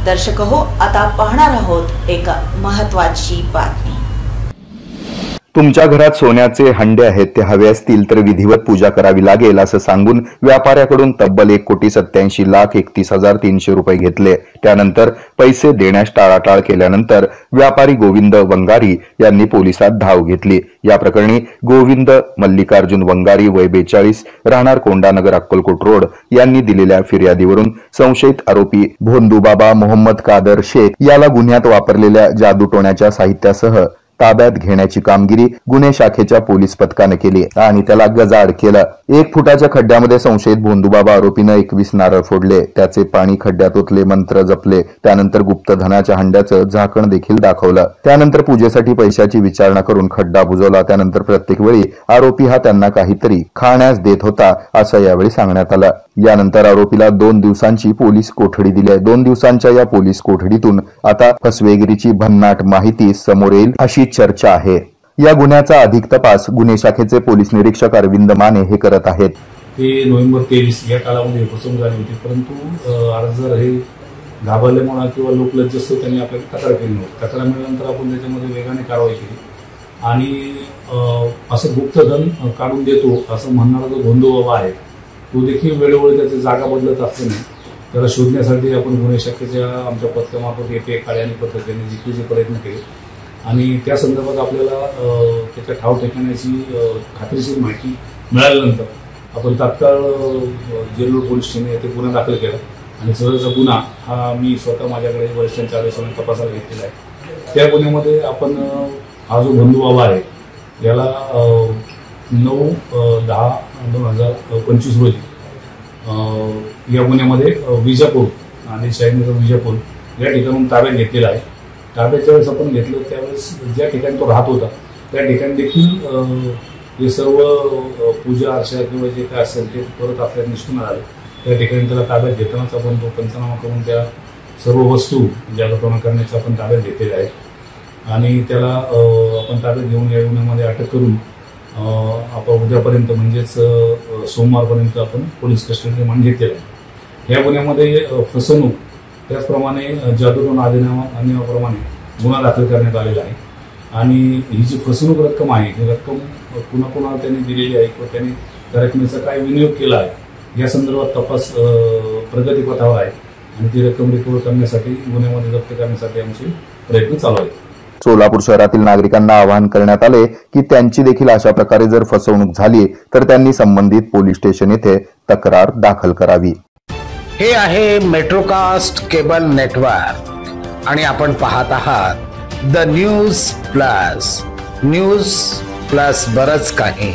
दर्शक हो, आता पाहणार आहोत एक महत्त्वाची बातमी। तुमच्या घरात सोन्याचे हंडे आहेत, ते हवे असतील तर विधिवत पूजा करावी लागेल असं सांगून व्यापाऱ्याकडून तब्बल 1,87,31,300 रुपये घेतले। त्यानंतर पैसे देण्यास टाळाटाळ केल्यानंतर व्यापारी गोविंद वंगारी यांनी पोलिसात धाव घेतली। या प्रकरणी गोविंद मल्लिकार्जुन वंगारी वय 42 राहणार कोंडानगर अक्कलकोट रोड यांनी दिलेल्या फिर्यादीवरून संशयित आरोपी भोंदूबाबा मोहम्मद कादर शेख याला गुन्ह्यात वापरलेल्या जादूटोण्याच्या साहित्यासह ताब्यात घेण्याची कामगिरी गुन्हे शाखेच्या पोलीस पथकाने केली आणि त्याला गजाआड केलं। 1 फुटाच्या खड्ड्यामध्ये संशयित भोंदूबाबा आरोपीने 21 नारळ फोडले, त्याचे पाणी खड्ड्यात ओतले, मंत्र जपले। त्यानंतर गुप्तधनाच्या हंड्याचं झाकण देखील दाखवलं। त्यानंतर पूजेसाठी पैशाची विचारणा करून खड्डा बुजवला। त्यानंतर प्रत्येक वेळी आरोपी हा त्यांना काहीतरी खाण्यास देत होता असं यावेळी सांगण्यात आलं। यानंतर आरोपीला 2 दिवसांची पोलीस कोठडी दिली आहे। 2 दिवसांच्या या पोलीस कोठडीतून आता फसवेगिरीची भन्नाट माहिती समोर येईल अशी चर्चा आहे। या गुन्ह्याचा अधिक तपास गुन्हे शाखेचे पोलीस निरीक्षक अरविंद माने हे करत आहेत। ते नोव्हेंबर 23 या कालामध्ये फसवणूक झाली होती, परंतु अर्जदार हे घाबरल्यामुळे किंवा लोकलज्जतेने त्यांनी आपल्याला तक्रार केली नव्हती। तक्रार मिळाल्यानंतर आपण त्याच्यामध्ये वेगाने कारवाई केली आणि असं गुप्तधन काढून देतो असं म्हणणारा जो भोंदूबाबा आहे तो देखील वेळोवेळी त्याची जागा बदलत असल्याने त्याला शोधण्यासाठी आपण गुन्हे शाखेच्या आमच्या पथकामार्फत एक काळे आणि पथक यांनी जिकीचे प्रयत्न केले आणि त्या संदर्भात आपल्याला त्याच्या ठाव ठिकाण्याची खात्रीशीर माहिती मिळाल्यानंतर आपण तात्काळ जेलरोड पोलीस स्टेशन येथे गुन्हा दाखल केला आणि सदरचा गुन्हा हा मी स्वतः माझ्याकडे वरिष्ठांच्या आदेशाने तपासायला घेतलेला आहे। त्या गुन्ह्यामध्ये आपण हा जो भोंदूबाबा आहे याला 9/10/2025 रोजी या गुन्ह्यामध्ये विजापूर आणि शाहीनगर विजापूर या ठिकाणून ताब्यात घेतलेला आहे। ताब्याच्या वेळेस आपण घेतलं त्यावेळेस ज्या ठिकाणी तो राहत होता त्या ठिकाणी देखील हे सर्व पूजा अर्चा किंवा जे काय असेल ते परत आपल्याला निष्पन्न झाले। त्या ठिकाणी त्याला ताब्यात घेतानाच आपण तो पंचनामा करून त्या सर्व वस्तू जादूटोणा करण्याच्या आपण ताब्यात घेतलेल्या आहेत आणि त्याला आपण ताब्यात घेऊन या गुन्ह्यामध्ये अटक करून आपण उद्यापर्यंत म्हणजेच सोमवारपर्यंत आपण पोलीस कस्टडी रिमांड घेतलेला आहे। या गुन्ह्यामध्ये फसवणूक त्याचप्रमाणे जादूटोणा अधिनियमाप्रमाणे गुन्हा दाखल करण्यात आलेला आहे आणि ही जी फसवणूक रक्कम आहे ही रक्कम कुणाकुणाला त्यांनी दिलेली आहे किंवा त्यांनी त्या रकमेचा काय विनियोग केला आहे या संदर्भात तपास प्रगतीपथावर आहे आणि ती रक्कम रिकव्हर करण्यासाठी गुन्ह्यामध्ये जप्त करण्यासाठी आमचे प्रयत्न चालू आहेत। सोलापूर शहरातील नागरिकांना आवाहन करण्यात आले की त्यांची देखील अशा प्रकारे जर फसवणूक झाली तर त्यांनी संबंधित पोलीस स्टेशन येथे तक्रार दाखल करावी। हे आहे मेट्रोकास्ट केबल नेटवर्क आणि आपण पाहत आहात द न्यूज प्लस बरच काही।